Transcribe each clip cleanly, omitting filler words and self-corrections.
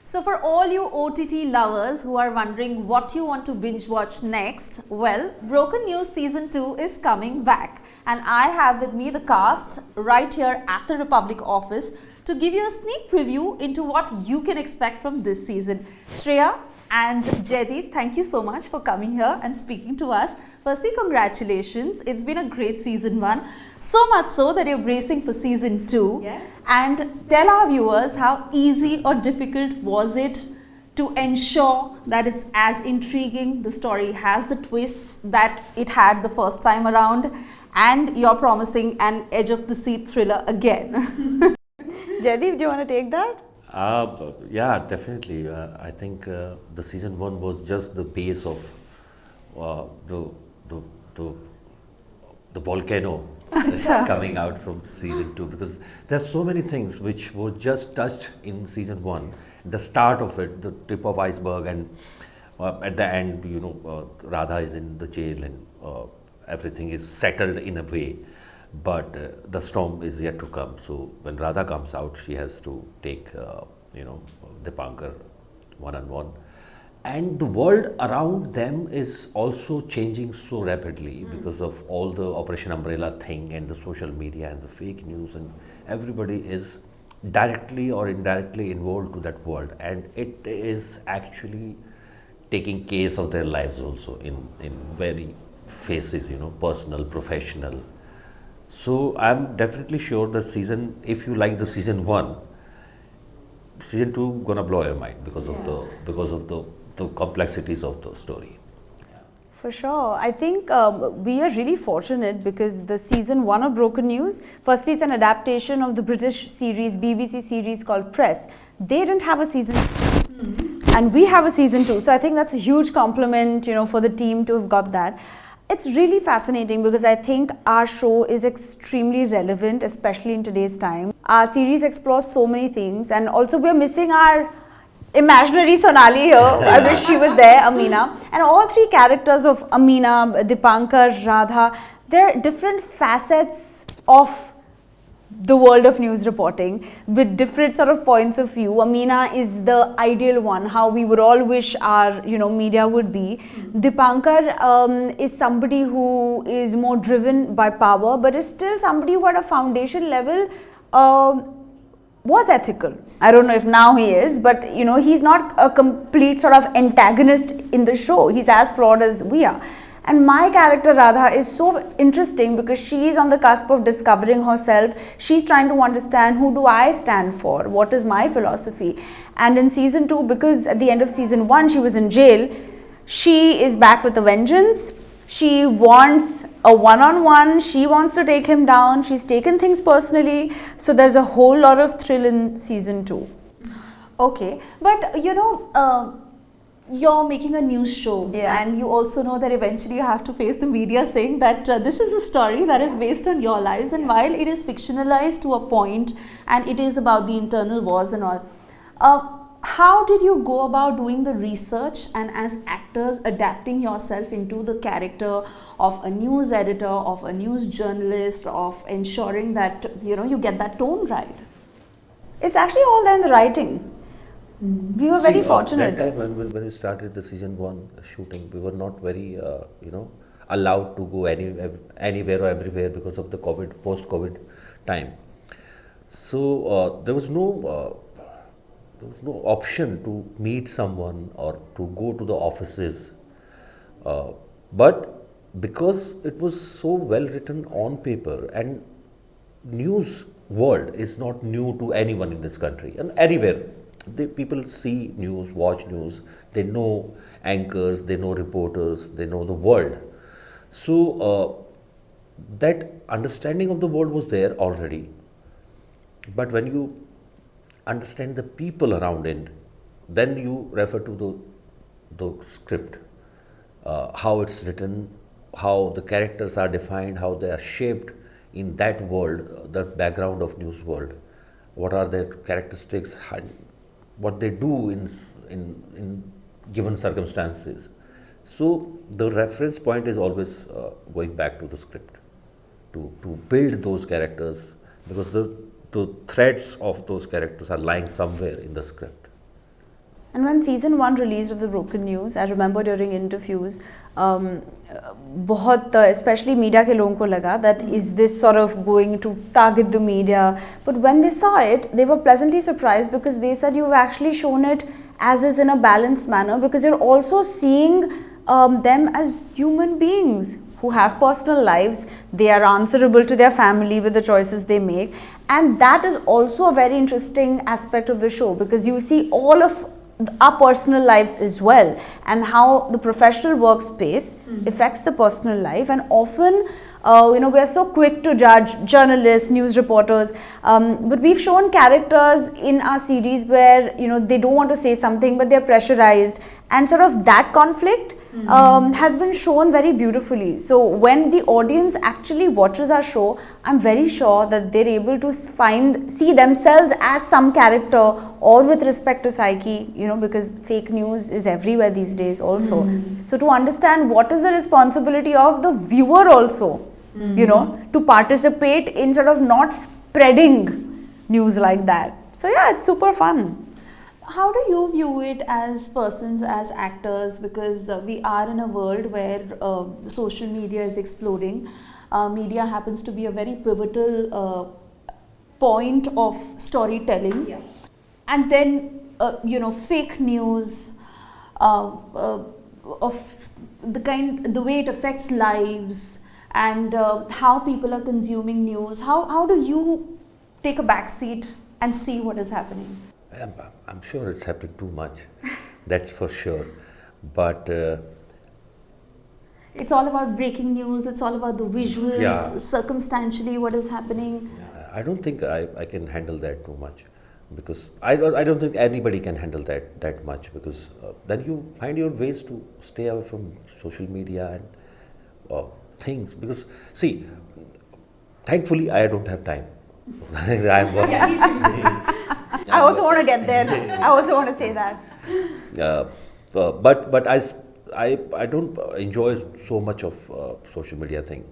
So for all you OTT lovers who are wondering what you want to binge watch next, well, Broken News Season 2 is coming back, and I have with me the cast right here at the Republic office to give you a sneak preview into what you can expect from this season. Shriya and Jaideep, thank you so much for coming here and speaking to us. Firstly, congratulations. It's been a great season 1. So much so that you're bracing for season 2. Yes. And tell our viewers how easy or difficult was it to ensure that it's as intriguing, the story has the twists that it had the first time around, and you're promising an edge of the seat thriller again. Jaideep, do you want to take that? Yeah, definitely. I think the season 1 was just the base of the volcano coming out from season 2, because there are so many things which were just touched in season 1. The start of it, the tip of iceberg, and at the end, Radha is in the jail and everything is settled in a way. But the storm is yet to come. So when Radha comes out, she has to take, Dipankar one-on-one. And the world around them is also changing so rapidly because of all the Operation Umbrella thing and the social media and the fake news, and everybody is directly or indirectly involved to that world, and it is actually taking case of their lives also in very phases, personal, professional. So I'm definitely sure that if you like the season 1, season 2 gonna blow your mind because of the complexities of the story. For sure. I think we are really fortunate because the season 1 of Broken News, firstly, it's an adaptation of the British series, BBC series called Press. They didn't have a season and we have a season 2. So I think that's a huge compliment, for the team to have got that. It's really fascinating because I think our show is extremely relevant, especially in today's time. Our series explores so many themes, and also we're missing our imaginary Sonali here. I wish she was there, Amina. And all 3 characters of Amina, Dipankar, Radha, they're different facets of the world of news reporting with different sort of points of view. Amina is the ideal one, how we would all wish our media would be. Dipankar is somebody who is more driven by power, but is still somebody who at a foundation level was ethical. I don't know if now he is, but he's not a complete sort of antagonist in the show. He's as flawed as we are. And my character Radha is so interesting because she is on the cusp of discovering herself. She's trying to understand, who do I stand for? What is my philosophy? And in season 2, because at the end of season 1 she was in jail, she is back with a vengeance. She wants a one-on-one. She wants to take him down. She's taken things personally. So there's a whole lot of thrill in season 2. Okay, but you're making a news show, and you also know that eventually you have to face the media saying that this is a story that is based on your lives, and while it is fictionalized to a point and it is about the internal wars and all, how did you go about doing the research and as actors adapting yourself into the character of a news editor, of a news journalist, of ensuring that you get that tone right? It's actually all there in the writing. We were very fortunate. That time when we started the season 1 shooting, we were not very, allowed to go anywhere or everywhere because of the post-COVID time. So there was no option to meet someone or to go to the offices. But because it was so well written on paper, and news world is not new to anyone in this country and anywhere. People see news, watch news, they know anchors, they know reporters, they know the world. So that understanding of the world was there already. But when you understand the people around it, then you refer to the script, how it's written, how the characters are defined, how they are shaped in that world, the background of news world. What are their characteristics? What they do in given circumstances. So the reference point is always going back to the script to build those characters, because the threads of those characters are lying somewhere in the script. And when season 1 released of The Broken News, I remember during interviews, बहुत especially media के लोगों को लगा that is this sort of going to target the media. But when they saw it, they were pleasantly surprised because they said you've actually shown it as is in a balanced manner, because you're also seeing them as human beings who have personal lives. They are answerable to their family with the choices they make, and that is also a very interesting aspect of the show, because you see all of our personal lives as well, and how the professional workspace affects the personal life. And often we are so quick to judge journalists, news reporters, but we've shown characters in our series where they don't want to say something but they're pressurized, and sort of that conflict has been shown very beautifully. So when the audience actually watches our show, I'm very sure that they're able to see themselves as some character, or with respect to psyche, because fake news is everywhere these days also. So to understand what is the responsibility of the viewer also, to participate in sort of not spreading news like that. So yeah, it's super fun. How do you view it as persons, as actors? Because we are in a world where social media is exploding. Media happens to be a very pivotal point of storytelling. Yeah. And then, fake news of the way it affects lives, and how people are consuming news. How do you take a back seat and see what is happening? I'm sure it's happening too much, that's for sure. But it's all about breaking news, it's all about the visuals, yeah, circumstantially what is happening. I don't think I can handle that too much, because I don't think anybody can handle that much, because then you find your ways to stay away from social media and things. Because see, thankfully I don't have time. I'm working. I also want to get there. I also want to say that. But I don't enjoy so much of social media thing.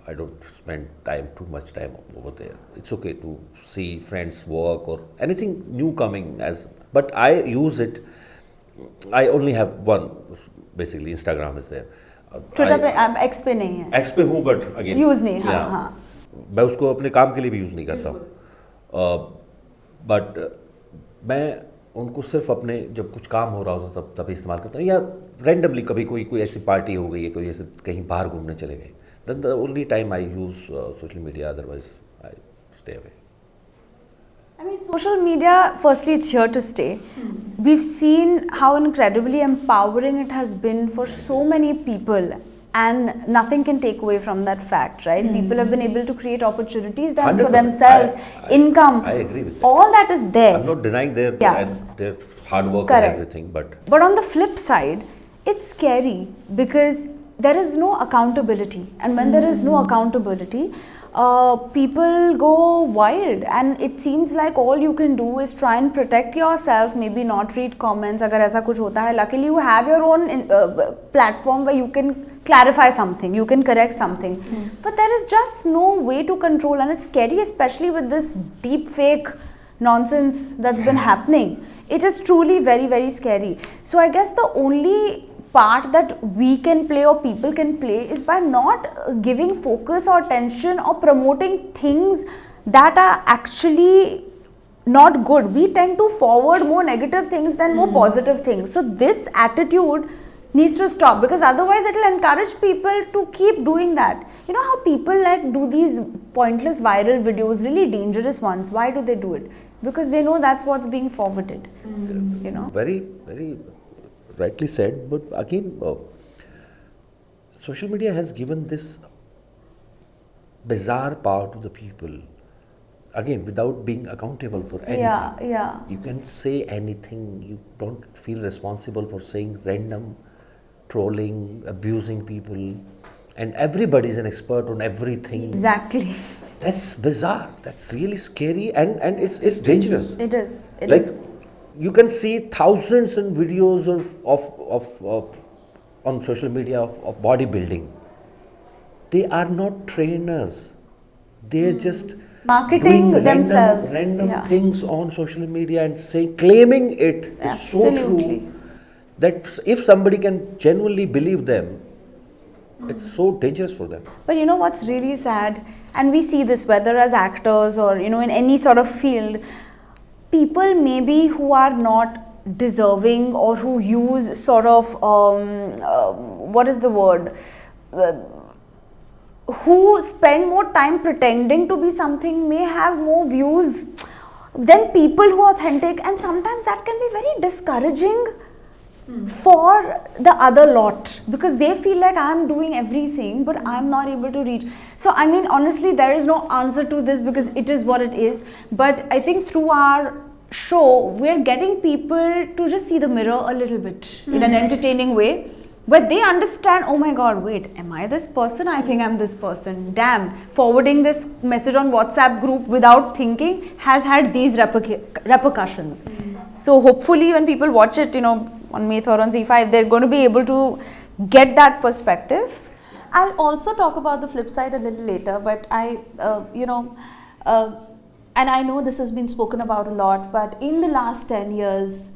I don't spend too much time over there. It's okay to see friends work or anything new coming but I use it. I only have one, basically Instagram is there. Twitter पे X पे नहीं है. X पे हूँ, but again use नहीं. हाँ. मैं उसको अपने काम के लिए भी यूज़ नहीं करता हूँ. बट मैं उनको सिर्फ अपने जब कुछ काम हो रहा होता तब इस्तेमाल करता हूँ, या रैंडमली कभी कोई ऐसी पार्टी हो गई है, कोई ऐसे कहीं बाहर घूमने चले गए, then the only time I use social media, otherwise I stay away. I mean, social media, firstly, it's here to stay. We've seen how incredibly empowering it has been for so many people, and nothing can take away from that fact, right? People have been able to create opportunities then for themselves, income. I agree with that. All that is there. I'm not denying their hard work. Correct. And everything, but on the flip side, it's scary because there is no accountability, and when there is no accountability, people go wild, and it seems like all you can do is try and protect yourself, maybe not read comments अगर ऐसा कुछ होता है. Luckily you have your own platform where you can clarify something, you can correct something, but there is just no way to control, and it's scary, especially with this deep fake nonsense that's been happening. It is truly very, very scary. So I guess the only part that we can play or people can play is by not giving focus or attention or promoting things that are actually not good. We tend to forward more negative things than more positive things. So this attitude needs to stop, because otherwise it will encourage people to keep doing that. You know how people like do these pointless viral videos, really dangerous ones. Why do they do it? Because they know that's what's being forwarded. You know, very, very rightly said. But again, social media has given this bizarre power to the people, again without being accountable for anything. You can say anything. You don't feel responsible for saying random, trolling, abusing people, and everybody is an expert on everything. Exactly. That's bizarre. That's really scary, and it's dangerous. It is. It like, is. You can see thousands of videos of on social media of bodybuilding. They are not trainers. They're just Marketing doing themselves. random Yeah. things on social media and claiming it is so Absolutely. true that if somebody can genuinely believe them, it's so dangerous for them. But you know what's really sad, and we see this whether as actors or in any sort of field, people maybe who are not deserving or who use sort of what is the word, who spend more time pretending to be something may have more views than people who are authentic, and sometimes that can be very discouraging for the other lot, because they feel like I'm doing everything but I'm not able to reach. So I mean, honestly, there is no answer to this because it is what it is. But I think through our show we're getting people to just see the mirror a little bit in an entertaining way, but they understand, oh my god, wait, am I this person? I think I'm this person. Damn, forwarding this message on WhatsApp group without thinking has had these repercussions. So hopefully when people watch it, on May 3rd on Z5, they're going to be able to get that perspective. I'll also talk about the flip side a little later, but and I know this has been spoken about a lot, but in the last 10 years,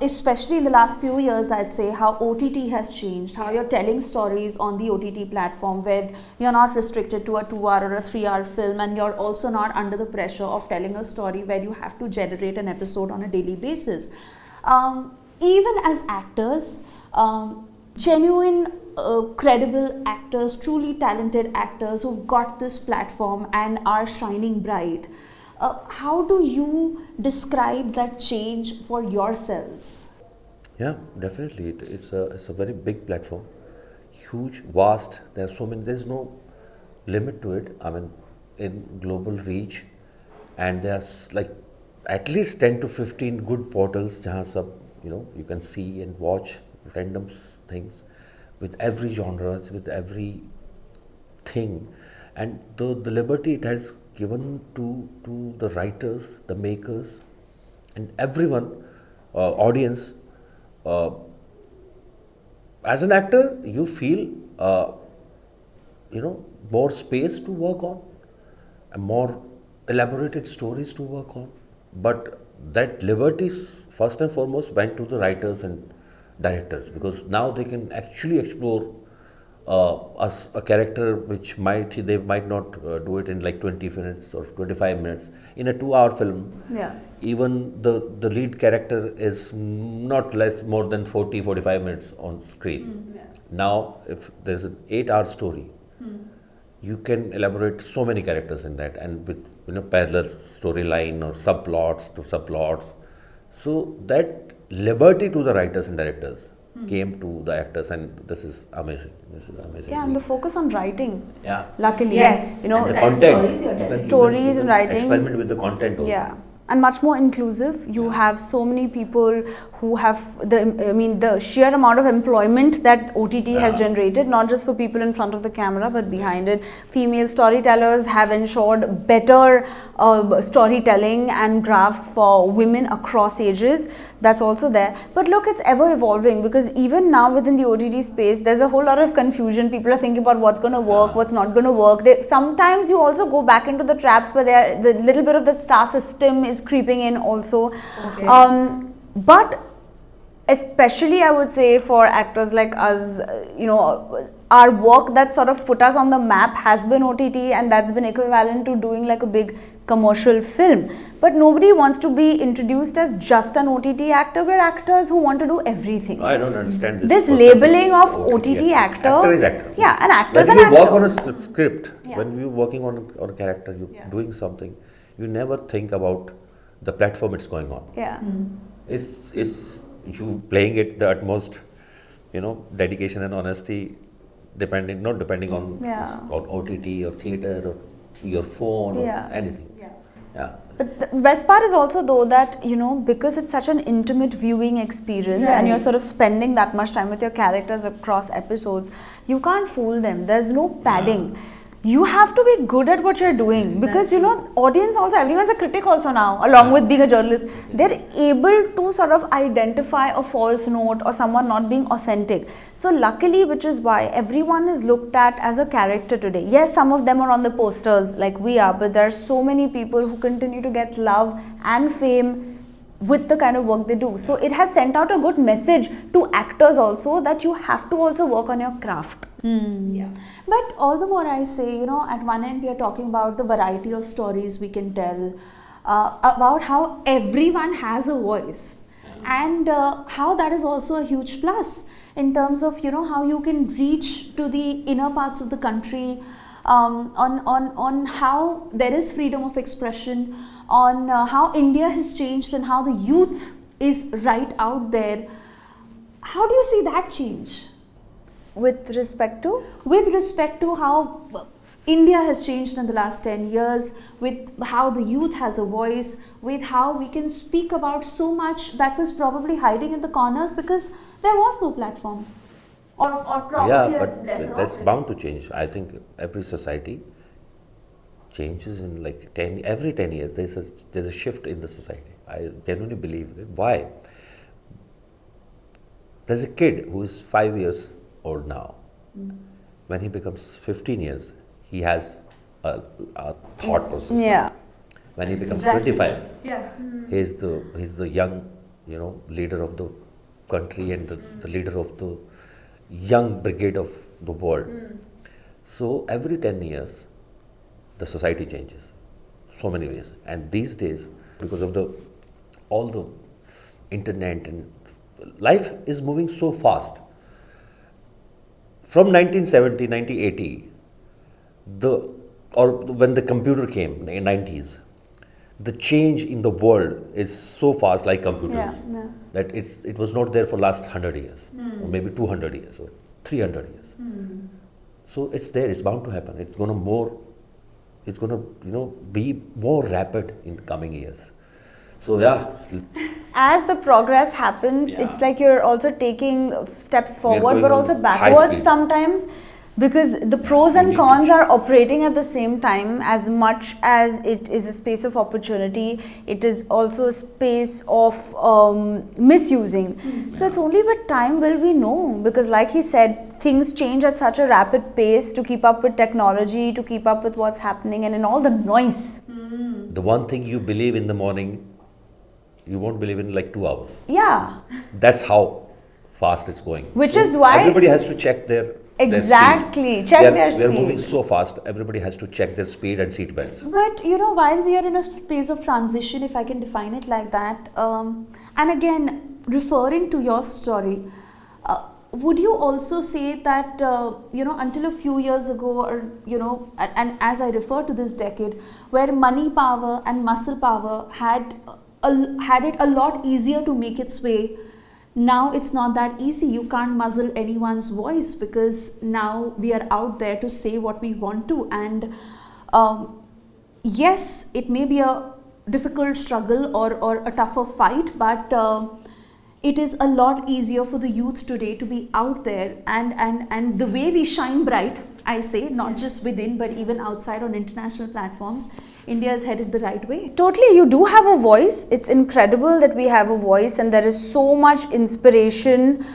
especially in the last few years, I'd say how OTT has changed, how you're telling stories on the OTT platform where you're not restricted to a 2-hour or a 3-hour film, and you're also not under the pressure of telling a story where you have to generate an episode on a daily basis. Even as actors, genuine, credible actors, truly talented actors who've got this platform and are shining bright, how do you describe that change for yourselves? Yeah, definitely. It's a very big platform, huge, vast. There's so many. There's no limit to it. I mean, in global reach, and there's like at least 10 to 15 good portals. Jahan sab, you can see and watch random things with every genres, with every thing, and the liberty it has given to the writers, the makers, and everyone, audience. As an actor, you feel more space to work on, and more elaborated stories to work on. But that liberty first and foremost went to the writers and directors, because now they can actually explore a character which they might not do it in like 20 minutes or 25 minutes in a 2-hour film. Yeah. Even the lead character is not less more than 40-45 minutes on screen. Now if there's an 8-hour story, you can elaborate so many characters in that, and with parallel storyline or subplots to subplots. So that liberty to the writers and directors came to the actors, and this is amazing. Yeah, and the focus on writing. Yeah. Luckily, Yes. you know, And the kind of content. stories you're telling. Stories and writing. Experiment with the content also. Yeah, and much more inclusive. You have so many people who have the sheer amount of employment that OTT has generated, not just for people in front of the camera but behind it. Female storytellers have ensured better storytelling and graphs for women across ages. That's also there. But look, it's ever evolving, because even now within the OTT space, there's a whole lot of confusion. People are thinking about what's going to work, what's not going to work. Sometimes you also go back into the traps where the little bit of the star system is creeping in also. Okay. But especially I would say for actors like us, our work that sort of put us on the map has been OTT, and that's been equivalent to doing like a big commercial film. But nobody wants to be introduced as just an OTT actor. We're actors who want to do everything. I don't understand this. This concept labeling of OTT actor. Actor is actor. Yeah, an actor is When an you work actor. on a script, Yeah. when you're working on a character, you're doing something, you never think about the platform it's going on. Yeah. It's you playing it the utmost, dedication and honesty, not depending on, Yeah. on OTT or theater or your phone or anything. Yeah. But the best part is also though that, because it's such an intimate viewing experience and you're sort of spending that much time with your characters across episodes, you can't fool them. There's no padding. you have to be good at what you're doing, because you know, audience also, everyone's a critic also now, along with being a journalist. They're able to sort of identify a false note or someone not being authentic. So luckily, which is why everyone is looked at as a character today. Yes, some of them are on the posters like we are, but there are so many people who continue to get love and fame with the kind of work they do. So it has sent out a good message to actors also, that you have to also work on your craft. Yeah. But all the more I say, you know, at one end we are talking about the variety of stories we can tell, about how everyone has a voice, and how that is also a huge plus in terms of, you know, how you can reach to the inner parts of the country, on how there is freedom of expression, on how India has changed and how the youth is right out there. How do you see that change? With respect to? With respect to how India has changed in the last 10 years, with how the youth has a voice, with how we can speak about so much that was probably hiding in the corners because there was no platform. Or probably Yeah, a but lesser that's of it. bound to change. I think every society changes in like every 10 years. There's a shift in the society. I genuinely believe it. Why? There's a kid who is 5 years old now. When he becomes 15 years, he has a thought process. Yeah. When he becomes Exactly. 25, Yeah. he's the young, you know, leader of the country and the leader of the young brigade of the world. So every 10 years, the society changes so many ways. And these days, because of all the internet and life is moving so fast. From 1970, 1980, when the computer came in the 90s, the change in the world is so fast, like computers, that it was not there for last 100 years, or maybe 200 years, or 300 years. So it's there, it's bound to happen. It's going to be more rapid in coming years. So yeah, As the progress happens, Yeah. it's like you're also taking steps forward, going but on also high backwards speed. sometimes, because the pros you and need to cons are operating at the same time. As much as it is a space of opportunity, it is also a space of misusing. So it's only with time will we know, because like he said, things change at such a rapid pace to keep up with technology, to keep up with what's happening, and in all the noise. the one thing you believe in the morning, you won't believe in like 2 hours. Yeah. That's how fast it's going. Which is why- everybody has to check their Exactly. speed. Check We are- their We are moving speed. so fast. Everybody has to check their speed and seat belts. But you know, while we are in a space of transition, if I can define it like that, and again, referring to your story, would you also say that, until a few years ago, or, and as I refer to this decade, where money power and muscle power had it a lot easier to make its way, now it's not that easy. You can't muzzle anyone's voice, because now we are out there to say what we want to. And yes, it may be a difficult struggle or a tougher fight, but it is a lot easier for the youth today to be out there, and the way we shine bright, I say, not just within but even outside on international platforms, India is headed the right way. Totally, you do have a voice. It's incredible that we have a voice, and there is so much inspiration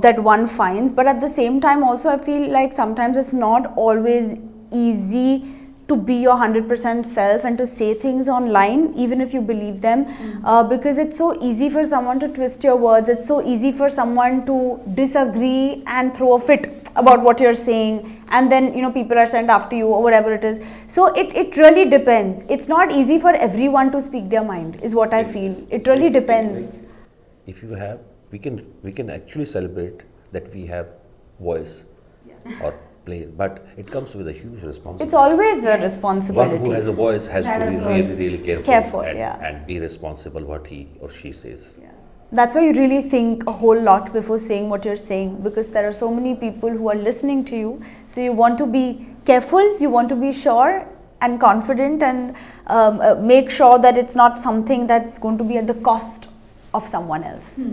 that one finds. But at the same time, also I feel like sometimes it's not always easy to be your 100% self and to say things online, even if you believe them, because it's so easy for someone to twist your words. It's so easy for someone to disagree and throw a fit about what you're saying, and then people are sent after you or whatever it is. So it really depends. It's not easy for everyone to speak their mind, is what I feel. It really depends. If you have, we can actually celebrate that we have voice or play, but it comes with a huge responsibility. It's always a One responsibility. who has a voice has to be really careful, and be responsible what he or she says. That's why you really think a whole lot before saying what you're saying, because there are so many people who are listening to you. So you want to be careful, you want to be sure and confident, and make sure that it's not something that's going to be at the cost of someone else.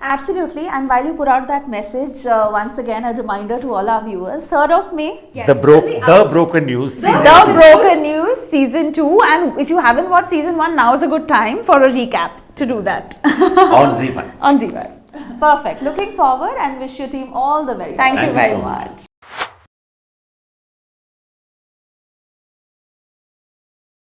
Absolutely. And while you put out that message, once again, a reminder to all our viewers, 3rd of May. Yes. The Broken News season. The Broken News season 2, and if you haven't watched season 1, now is a good time for a recap to do that. On Z5. On Z5. Perfect. Looking forward and wish your team all the very best. Thank you Thank you very so much. much.